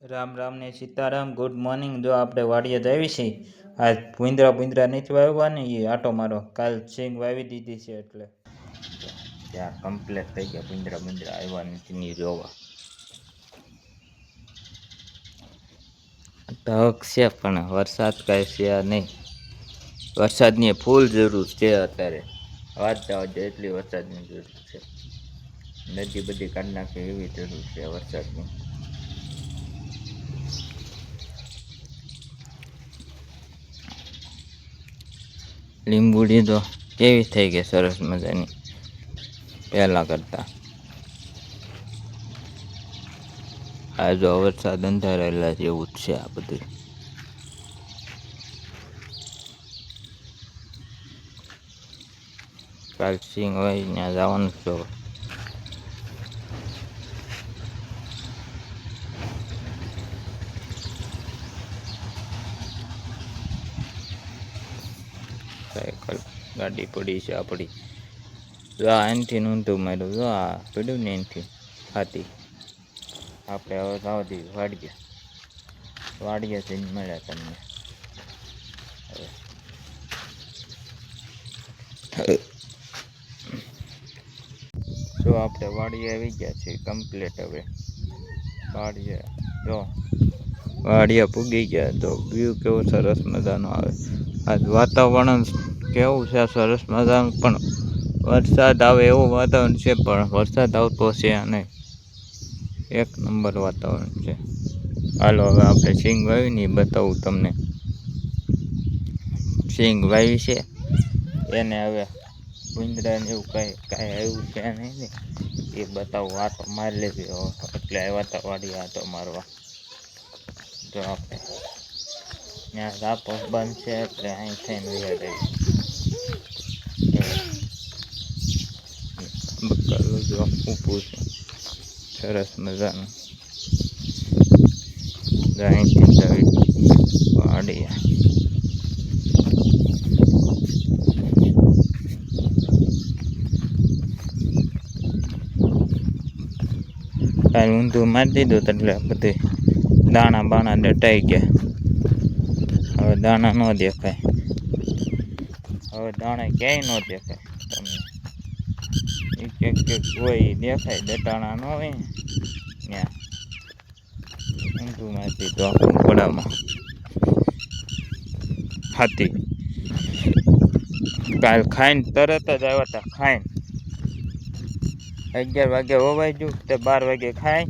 રામ રામ ને Sitaram. Good morning. જો આપણે વાડીએ જ આવી છીએ. આ ભૂંદરા નથી વાવવા ને એ આટો મારો કાલ સિંગ વાવી દીધી છે એટલે ત્યાં કમ્પ્લીટ થઈ ગયા. ભૂંદરા આવ્યા નથી ની જોવા તક છે પણ વરસાદ કાંઈ છે નહીં. વરસાદની ફૂલ જરૂર છે અત્યારે. વાત જવા દે એટલી વરસાદની જરૂર છે. નદી બધી કાઢી નાખે એવી જરૂર છે વરસાદની. લીંબુડી તો કેવી થઈ ગઈ સરસ મજાની પહેલાં કરતાં. આ જો વરસાદ અંધારેલા જેવું જ છે આ બધું. કાલ સિંગ હોય ત્યાં જવાનું છો. સાયકલ ગાડી પડી છે આપણી. જો આ એનથી નોંધું માર્યું. જો આ પડ્યું ને એનથી હાથી. આપણે હવે જાવ દીધું વાડીએ જઈને મળ્યા તમને. જો આપણે વાડીએ આવી ગયા છીએ કમ્પ્લીટ. હવે વાડીએ જો વાડીએ પૂગી ગયા. તો વ્યૂ કેવો સરસ મજાનો આવે. આજ વાતાવરણ કેવું છે સરસ મજાનું, પણ વરસાદ આવે એવું વાતાવરણ છે પણ વરસાદ આવતો છે નહીં. એક નંબર વાતાવરણ છે. હાલો હવે આપણે સિંગ વાવી ને બતાવું તમને. સિંગ વાવી છે એને હવે ભૂંદરાને એવું કાંઈ આવ્યું છે નહીં ને એ બતાવું. આટો મારી લેવી એટલે આવ્યા હતા વાડી આટો મારવા. જો આપણે ત્યાં રાપો બંધ છે એટલે અહીં થઈને વ્યાજ આવી. બકાલું જો ઊભું છે સરસ મજાનું. અહીંથી વાડી કાલ ઊંધું મારી દીધું એટલે બધે દાણા બાણા દટાઈ ગયા. હવે દાણા ન દેખાય. હવે દાણા ક્યાંય ન દેખાય તમને. એક હોય દેખાય, દટાણા ન હોય ને ત્યાં ઊંધું મારી દીધું આખું ઘોડામાં હાથી. કાલ ખાઈને તરત જ આવ્યા હતા. ખાઈને 11 વાગે હોવાઈ ગયું તે 12 વાગે ખાઈ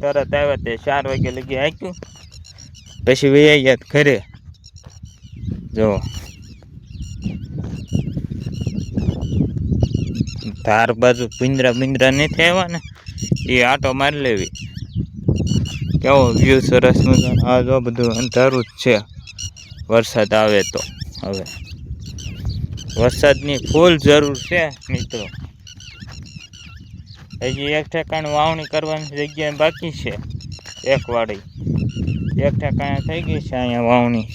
તરત આવ્યા તે 4 વાગે લગી હાક્યું. પછી વૈયા ગયા ઘરે. જો ધાર બાજુ ભૂંદરા નથી આવ્યા ને એ આટો મારી લેવી. કેવો વ્યૂ સરસ મજાનો. આ જો બધું અંધારું જ છે. વરસાદ આવે તો હવે વરસાદની ફૂલ જરૂર છે મિત્રો. હજી એક ઠેકાણે વાવણી કરવાની જગ્યા બાકી છે. એક વાડી એક ઠેકાણે થઈ ગઈ છે અહીંયા વાવણી.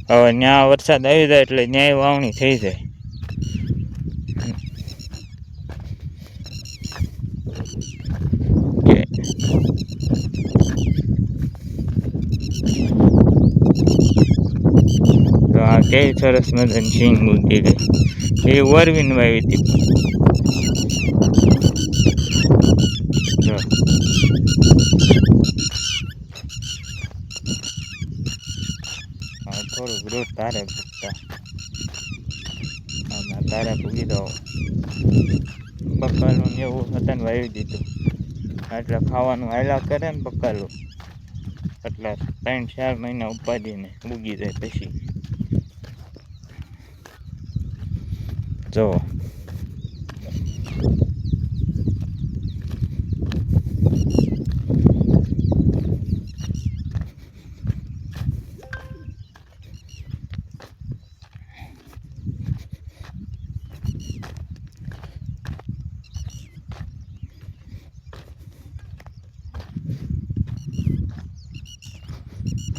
હવે ત્યાં વરસાદ આવી જાય એટલે ન્યાય વાવણી થઈ જાય. તો આ કેવી સરસ મજાની સિંગ ઉગી ગઈ. એ વરવીને વાવી હતી. થોડું ગ્રોથ તારે પૂગતા તારે પૂગી દો. બકાલું ને એવું હતા ને વાવી દીધું એટલે ખાવાનું હાલ્યા કરે ને બકાલું એટલે 3-4 મહિના ઉપાડીને ઉગી જાય. પછી જો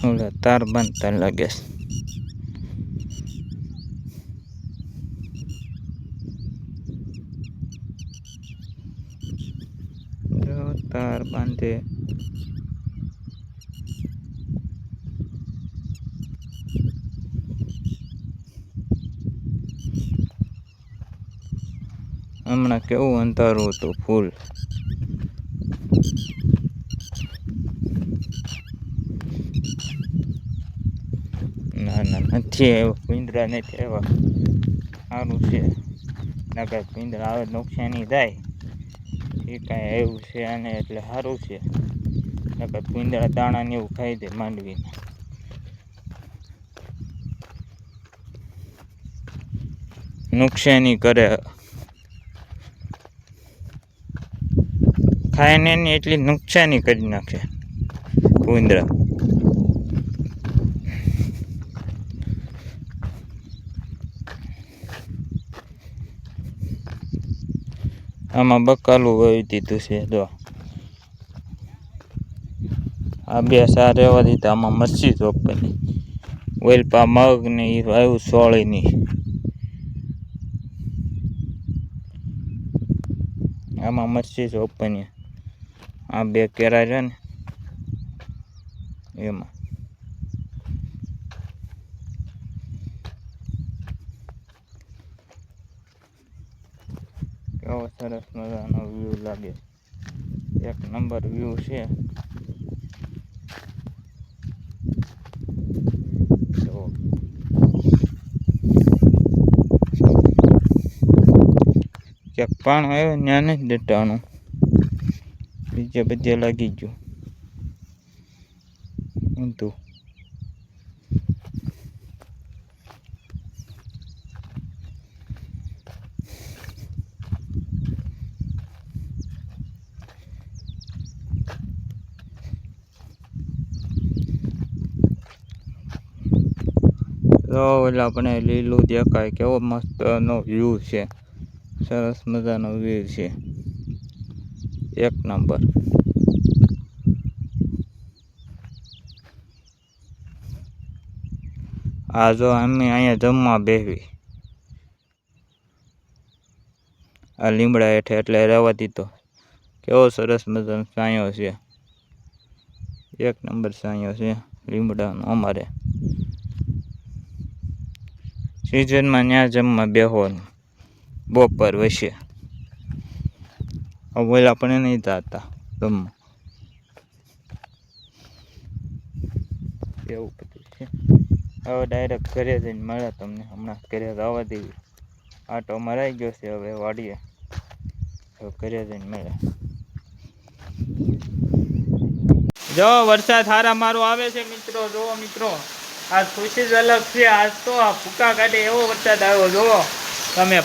ઓલા તાર બાંધતા લાગે છે. તાર બાંધે હમણાં કેવું અંધારું હતું ફૂલ. ના નથી આવ્યો, પિંજરા નથી આવ્યા. સારું છે, નકર પિંજરા આવે નુકસાની થાય. એ કાંઈ આવ્યું છે અને એટલે સારું છે, નકર પિંજરા દાણાને એવું ખાઈ દે માંડવીને. નુકસાની કરે, ખાઈને એની એટલી નુકસાની કરી નાખે પિંજરા. આમાં બકાલું વાવી દીધું છે. જો આ બે સાર રહેવા દીધા. આમાં મરચી રોપવાની, ઓલપા મગ ને એ વાવ્યું સોળીની. આમાં મરચી રોપવાની. આ બે કેરા છે ને એમાં. કેવો સરસ મજાનો વ્યૂ લાગે, એક નંબર વ્યૂ છે. ક્યાંક પાણ આવ્યો ત્યાં નથી દટાણું, બીજે બધે લાગી ગયું ઊંધું. તો એટલે આપણે લીલું દેખાય, કેવો મસ્તનો વ્યૂ છે, સરસ મજાનો વ્યૂ છે, એક નંબર. આ જો અમે અહીંયા જમવા બેસવી, આ લીમડા હેઠે એટલે રહેવા દીધો. કેવો સરસ મજાનો છાંયો છે, એક નંબર છાંયો છે લીમડાનો. અમારે સિઝનમાં ત્યાં જમવા બેસવાનું બપોર વચ્ચે. ઓલા પણ નહીં જતા જમવા, એવું બધું છે. હવે ડાયરેક્ટ ઘરે જઈને મળે તમને, હમણાં ઘરે જવા દેવી. આટો મરાઈ ગયો છે, હવે વાડીએ હવે ઘરે જઈને મળે. જો વરસાદ હારા મારો આવે છે મિત્રો. જુઓ મિત્રો, આજ ખુશી જ અલગ છે. આજ તો ભૂકા કાઢે એવો વરસાદ આવ્યો. જુઓ તમે,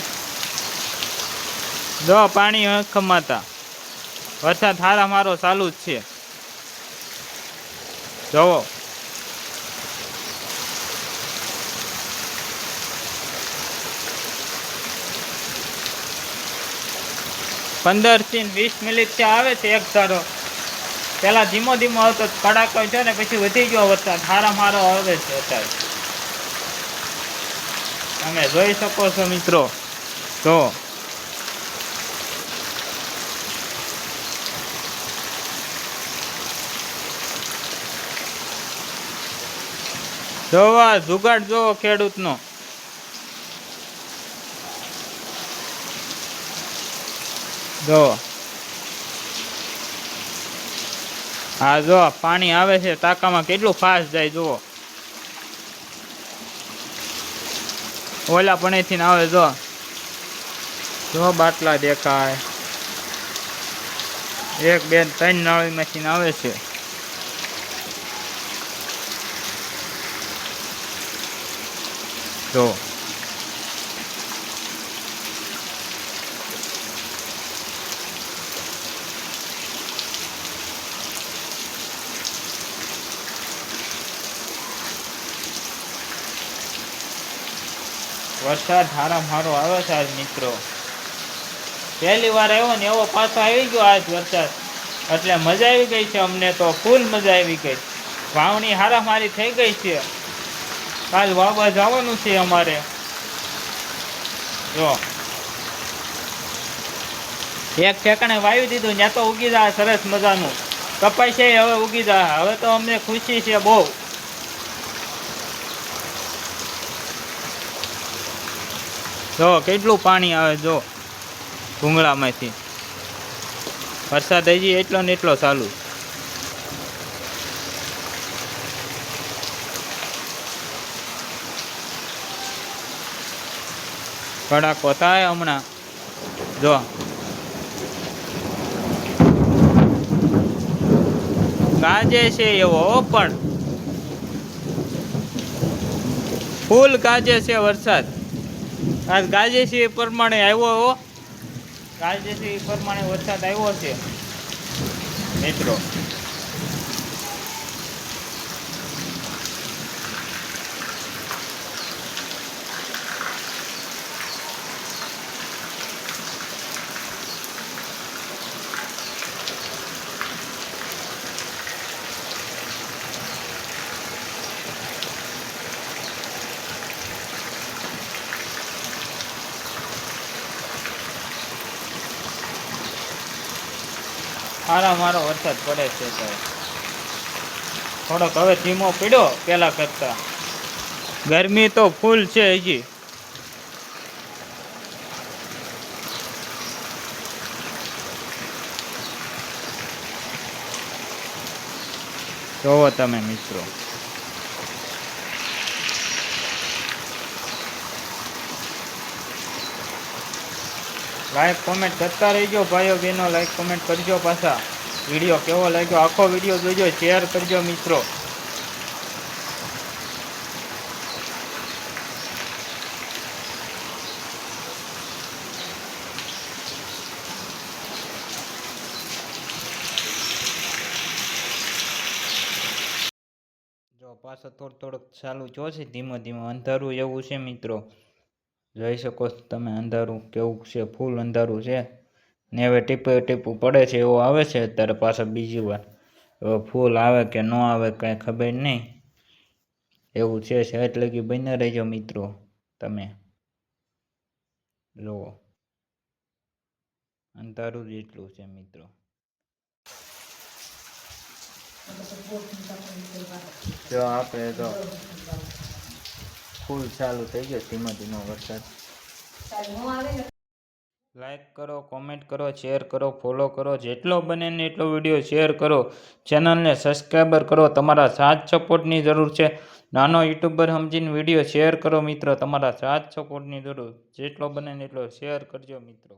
જો પાણી ખમાતા વરસાદ હારા મારો ચાલુ જ છે. જુઓ પંદર થી 20 મિનિટ આવે છે એક ધારો. પેલા ધીમો ધીમો આવતો કડાકો છે ને, પછી વધી ગયો વરસાદ. હારા મારો આવે છે અત્યારે, તમે જોઈ શકો છો મિત્રો. તો જોવા જુગાડ જોવો ખેડૂતનો. જો હા, જો પાણી આવે છે ટાંકામાં, કેટલું ફાસ્ટ જાય. જુઓ ઓલા પણેથી આવે, જો બાટલા દેખાય. 1 2 3 નાળીમાંથી આવે છે. જો વરસાદ હારા મારો આવે છે આજ મિત્રો. પહેલી વાર આવ્યો ને એવો પાછો આવી ગયો આજ વરસાદ, એટલે મજા આવી ગઈ છે અમને તો, ફૂલ મજા આવી ગઈ. વાવણી હારા મારી થઈ ગઈ છે. કાલ વાવવા જવાનું છે અમારે. જો એક ઠેકાણે વાવી દીધું, ત્યાં તો ઉગી જાય સરસ મજાનું. કપાઈ છે હવે ઉગી જાય. હવે તો અમને ખુશી છે બહુ. જો કેટલું પાણી આવે. જો ભૂંગળામાંથી વરસાદ હજી એટલો ને એટલો ચાલુ. કડાકો થાય હમણાં. જો ગાજે છે એવો પણ ફૂલ ગાજે છે વરસાદ. આજ ગાજે છે એ પ્રમાણે આવ્યો. ગાજે છે એ પ્રમાણે વરસાદ આવ્યો છે મિત્રો. મારો વરસાદ પડે છે તો થોડોક હવે ધીમો પડ્યો પેલા કરતા. ગરમી તો ફૂલ છે હજી. જોવો તમે મિત્રો. લાઈક કોમેન્ટ કરતા રહીજો ભાઈઓ બહેનો. લાઈક કોમેન્ટ કરજો. પાછા વિડીયો કેવો લાગ્યો આખો વિડીયો જોજો, શેર કરજો મિત્રો. જો પાછો થોડોક ચાલુ જો છે ધીમો ધીમો. અંધારું એવું છે મિત્રો, જોઈ શકો તમે અંધારું કેવું છે. ફૂલ અંધારું છે ને હવે ટીપું ટીપું પડે છે એવું આવે છે અત્યારે પાછા બીજી વાર. હવે ફૂલ આવે કે ન આવે કાંઈ ખબર નહીં. એવું છે એટલે કે બને રહેજો મિત્રો. તમે જુઓ અંધારું જ એટલું છે મિત્રો. જો આપણે તો ફૂલ ચાલુ થઈ ગયો ધીમો ધીમો વરસાદ. લાઈક કરો, કોમેન્ટ કરો, શેર કરો, ફોલો કરો. જેટલો બને ને એટલો વિડીયો શેર કરો. ચેનલને સબસ્ક્રાઈબર કરો. તમારા સાથ સપોર્ટની જરૂર છે. નાનો યુટ્યુબર સમજીને વિડીયો શેર કરો મિત્રો. તમારા સાથ સપોર્ટની જરૂર. જેટલો બને ને એટલો શેર કરજો મિત્રો.